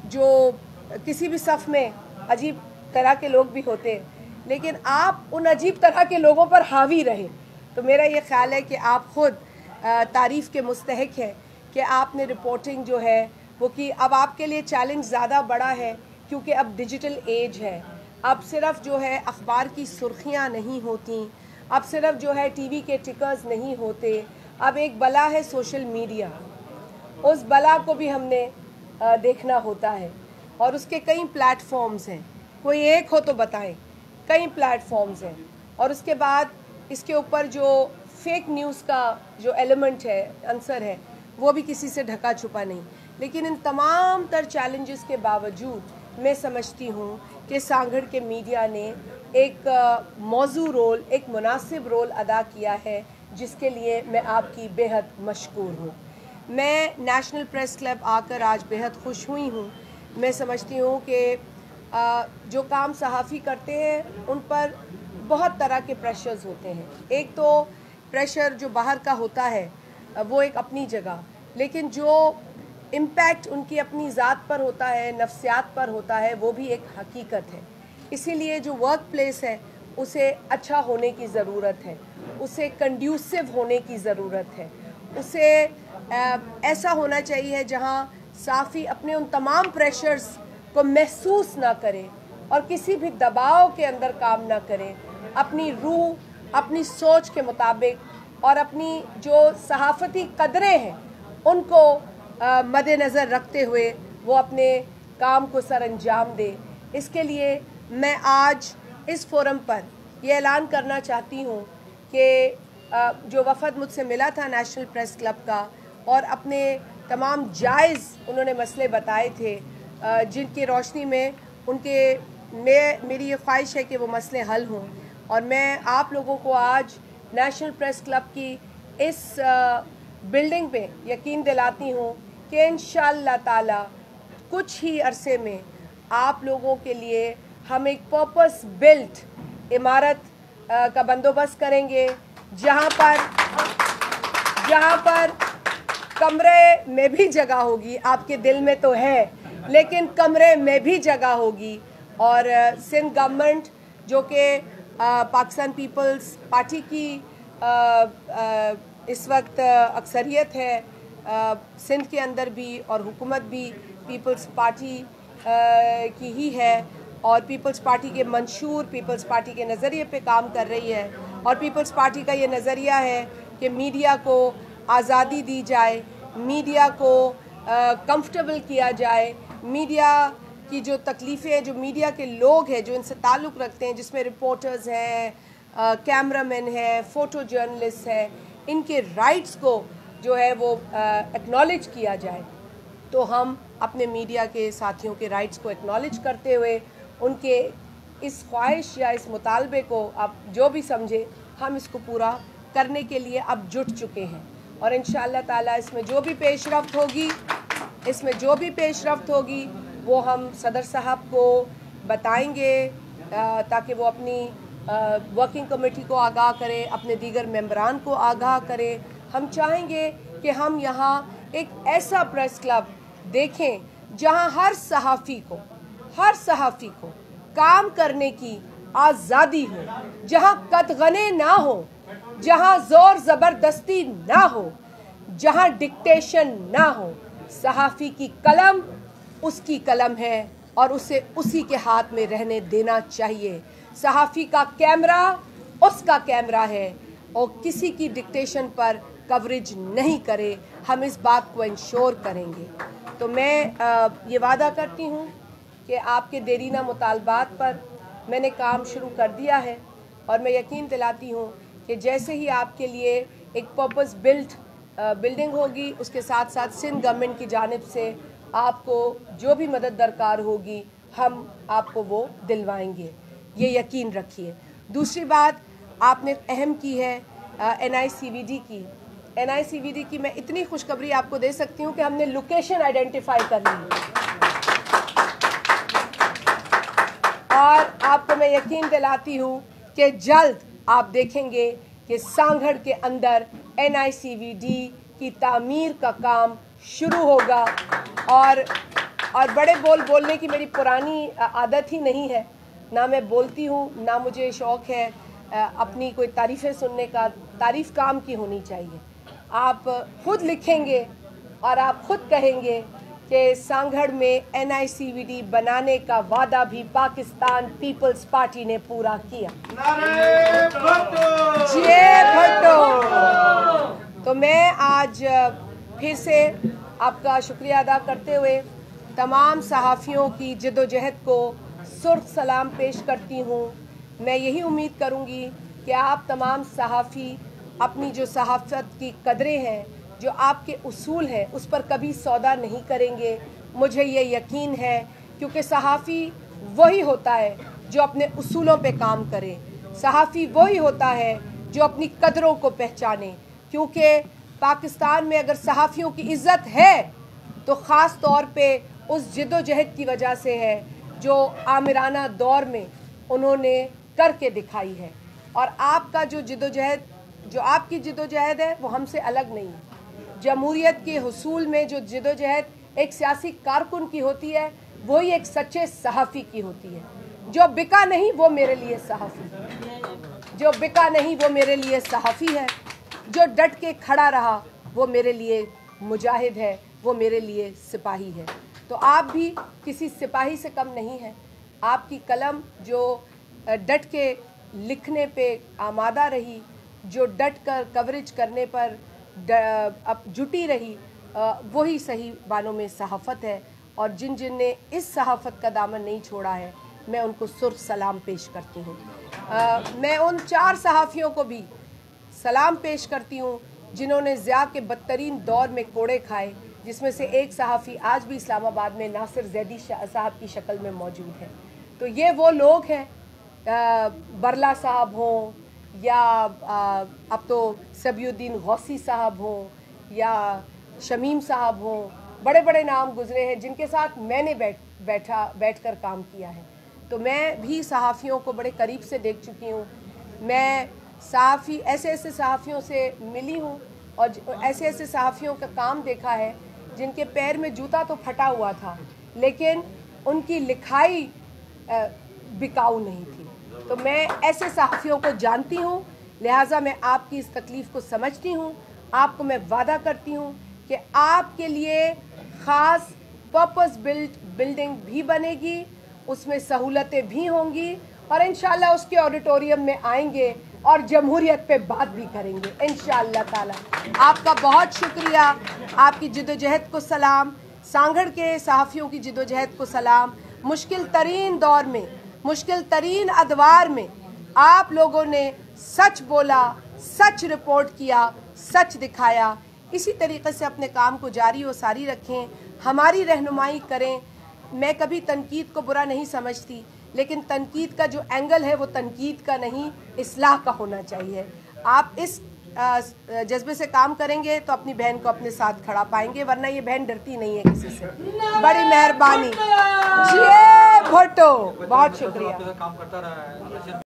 जो किसी भी सफ़ में अजीब तरह के लोग भी होते हैं, लेकिन आप उन अजीब तरह के लोगों पर हावी रहे। तो मेरा ये ख्याल है कि आप ख़ुद तारीफ़ के मुस्तहिक हैं कि आपने रिपोर्टिंग जो है वो की। अब आपके लिए चैलेंज ज़्यादा बड़ा है क्योंकि अब डिजिटल एज है। अब सिर्फ जो है अखबार की सुर्खियाँ नहीं होती, अब सिर्फ जो है टीवी के टिकर्स नहीं होते, अब एक बला है सोशल मीडिया। उस बला को भी हमने देखना होता है और उसके कई प्लेटफॉर्म्स हैं। कोई एक हो तो बताएं, कई प्लेटफॉर्म्स हैं। और उसके बाद इसके ऊपर जो फेक न्यूज़ का जो एलिमेंट है, आंसर है, वो भी किसी से ढका छुपा नहीं। लेकिन इन तमाम तर चैलेंजेस के बावजूद मैं समझती हूँ कि सांगड़ के मीडिया ने एक मौजू रोल, एक मुनासिब रोल अदा किया है, जिसके लिए मैं आपकी बेहद मशकूर हूँ। मैं नेशनल प्रेस क्लब आकर आज बेहद खुश हुई हूँ। मैं समझती हूँ कि जो काम सहाफ़ी करते हैं उन पर बहुत तरह के प्रेशर्स होते हैं। एक तो प्रेशर जो बाहर का होता है वो एक अपनी जगह, लेकिन जो इम्पैक्ट उनकी अपनी ज़ात पर होता है, नफ्सियात पर होता है, वो भी एक हकीकत है। इसीलिए जो वर्क प्लेस है उसे अच्छा होने की ज़रूरत है, उसे कंड्यूसिव होने की ज़रूरत है, उसे ऐसा होना चाहिए जहां साफ़ी अपने उन तमाम प्रेशर्स को महसूस ना करे और किसी भी दबाव के अंदर काम ना करे। अपनी रूह, अपनी सोच के मुताबिक और अपनी जो सहाफ़ती कदरें हैं उनको मद्देनज़र रखते हुए वो अपने काम को सर अंजाम दे। इसके लिए मैं आज इस फोरम पर ये ऐलान करना चाहती हूँ कि जो वफ़द मुझसे मिला था नेशनल प्रेस क्लब का, और अपने तमाम जायज़ उन्होंने मसले बताए थे जिनकी रोशनी में मेरी ये ख्वाहिश है कि वो मसले हल हों। और मैं आप लोगों को आज नेशनल प्रेस क्लब की इस बिल्डिंग पे यकीन दिलाती हूँ कि इंशाअल्लाह ताला कुछ ही अरसे में आप लोगों के लिए हम एक पर्पस बिल्ट इमारत का बंदोबस्त करेंगे, जहाँ पर कमरे में भी जगह होगी। आपके दिल में तो है, लेकिन कमरे में भी जगह होगी। और सिंध गवर्नमेंट जो कि पाकिस्तान पीपल्स पार्टी की इस वक्त अक्सरियत है सिंध के अंदर भी, और हुकूमत भी पीपल्स पार्टी की ही है, और पीपल्स पार्टी के मंशूर पीपल्स पार्टी के नज़रिए पे काम कर रही है। और पीपल्स पार्टी का ये नज़रिया है कि मीडिया को आज़ादी दी जाए, मीडिया को कंफर्टेबल किया जाए, मीडिया की जो तकलीफ़ें, जो मीडिया के लोग हैं जो इनसे ताल्लुक़ रखते हैं, जिसमें रिपोर्टर्स हैं, कैमरामैन हैं, फ़ोटो जर्नलिस्ट हैं, इनके राइट्स को जो है वो एक्नॉलेज किया जाए। तो हम अपने मीडिया के साथियों के राइट्स को एक्नॉलेज करते हुए उनके इस ख्वाहिश या इस मुतालबे को आप जो भी समझे, हम इसको पूरा करने के लिए अब जुट चुके हैं। और इंशाअल्लाह ताला इसमें जो भी पेशरफ्त होगी वो हम सदर साहब को बताएंगे ताकि वो अपनी वर्किंग कमेटी को आगाह करें, अपने दीगर मेंबरान को आगाह करें। हम चाहेंगे कि हम यहाँ एक ऐसा प्रेस क्लब देखें जहाँ हर सहाफ़ी को काम करने की आज़ादी हो, जहाँ कतगने ना हो, जहाँ ज़ोर ज़बरदस्ती ना हो, जहाँ डिक्टेशन ना हो। सहाफ़ी की कलम उसकी कलम है और उसे उसी के हाथ में रहने देना चाहिए। सहाफ़ी का कैमरा उसका कैमरा है और किसी की डिक्टेशन पर कवरेज नहीं करे। हम इस बात को इंश्योर करेंगे। तो मैं ये वादा करती हूँ कि आपके देरीना मुतालबात पर मैंने काम शुरू कर दिया है, और मैं यकीन दिलाती हूँ कि जैसे ही आपके लिए एक पर्पस बिल्ट बिल्डिंग होगी, उसके साथ साथ सिंध गवर्नमेंट की जानिब से आपको जो भी मदद दरकार होगी हम आपको वो दिलवाएंगे, ये यकीन रखिए। दूसरी बात आपने अहम की है NICVD की मैं इतनी खुशखबरी आपको दे सकती हूँ कि हमने लोकेशन आइडेंटिफाई कर ली है। और आपको मैं यकीन दिलाती हूँ कि जल्द आप देखेंगे कि सांगड़ के अंदर NICVD की तामीर का काम शुरू होगा। और बड़े बोलने की मेरी पुरानी आदत ही नहीं है, ना मैं बोलती हूँ, ना मुझे शौक़ है अपनी कोई तारीफ़ें सुनने का। तारीफ़ काम की होनी चाहिए। आप खुद लिखेंगे और आप खुद कहेंगे कि सांगड़ में NICVD बनाने का वादा भी पाकिस्तान पीपल्स पार्टी ने पूरा किया। जय भुट्टो। तो मैं आज फिर से आपका शुक्रिया अदा करते हुए तमाम सहाफ़ियों की जद्दोजहद को सुर्ख सलाम पेश करती हूँ। मैं यही उम्मीद करूँगी कि आप तमाम सहाफ़ी अपनी जो सहाफ़त की कदरें हैं, जो आपके उसूल हैं, उस पर कभी सौदा नहीं करेंगे। मुझे ये यकीन है, क्योंकि सहाफ़ी वही होता है जो अपने उसूलों पे काम करे। सहाफ़ी वही होता है जो अपनी कदरों को पहचाने। क्योंकि पाकिस्तान में अगर सहाफ़ियों की इज़्ज़त है तो ख़ास तौर पे उस जिद्दोजहद की वजह से है जो आमिराना दौर में उन्होंने करके दिखाई है। और आपका जो जिद्दोजहद, जो आपकी जिद्दोजहद है, वो हमसे अलग नहीं है। जमहूरियत के हुसूल में जो जिद्दोजहद एक सियासी कारकुन की होती है, वही एक सच्चे सहाफ़ी की होती है। जो बिका नहीं वो मेरे लिए सहाफ़ी, जो बिका नहीं वो मेरे लिए सहाफ़ी है। जो डट के खड़ा रहा वो मेरे लिए मुजाहिद है, वो मेरे लिए सिपाही है। तो आप भी किसी सिपाही से कम नहीं हैं। आपकी कलम जो डट के लिखने पे आमादा रही, जो डट कर कवरेज करने पर अब जुटी रही, वही सही मानों में सहाफ़त है। और जिन ने इस सहाफ़त का दामन नहीं छोड़ा है, मैं उनको सुर्ख सलाम पेश करती हूँ। मैं उन 4 सहाफ़ियों को भी सलाम पेश करती हूँ जिन्होंने ज़िया के बदतरीन दौर में कोड़े खाए, जिसमें से एक सहाफ़ी आज भी इस्लामाबाद में नासिर ज़ैदी साहब की शक्ल में मौजूद है। तो ये वो लोग हैं, बरला साहब हों या अब तो सबीउद्दीन गौसी साहब हों या शमीम साहब हों, बड़े बड़े नाम गुजरे हैं जिनके साथ मैंने बैठकर काम किया है। तो मैं भी सहाफ़ियों को बड़े करीब से देख चुकी हूँ। मैं सहाफ़ी ऐसे सहाफ़ियों से मिली हूँ और ऐसे सहाफ़ियों का काम देखा है जिनके पैर में जूता तो फटा हुआ था, लेकिन उनकी लिखाई बिकाऊ नहीं थी। तो मैं ऐसे सहाफ़ियों को जानती हूँ, लिहाजा मैं आपकी इस तकलीफ़ को समझती हूँ। आपको मैं वादा करती हूँ कि आपके लिए ख़ास पर्पस बिल्डिंग भी बनेगी, उसमें सहूलतें भी होंगी और इंशाअल्लाह उसके ऑडिटोरियम में आएंगे और जमहूरियत पे बात भी करेंगे इंशाअल्लाह ताला। आपका बहुत शुक्रिया। आपकी जिद्दोजहद को सलाम, सांगड़ के सहाफ़ियों की जिद्दोजहद को सलाम। मुश्किल तरीन दौर में, मुश्किल तरीन अदवार में आप लोगों ने सच बोला, सच रिपोर्ट किया, सच दिखाया। इसी तरीक़े से अपने काम को जारी व सारी रखें, हमारी रहनुमाई करें। मैं कभी तनकीद को बुरा नहीं समझती, लेकिन तनकीद का जो एंगल है वो तनकीद का नहीं, इस्लाह का होना चाहिए। आप इस जज्बे से काम करेंगे तो अपनी बहन को अपने साथ खड़ा पाएंगे, वरना ये बहन डरती नहीं है किसी से। बड़ी मेहरबानी। जय भुट्टो, बहुत शुक्रिया।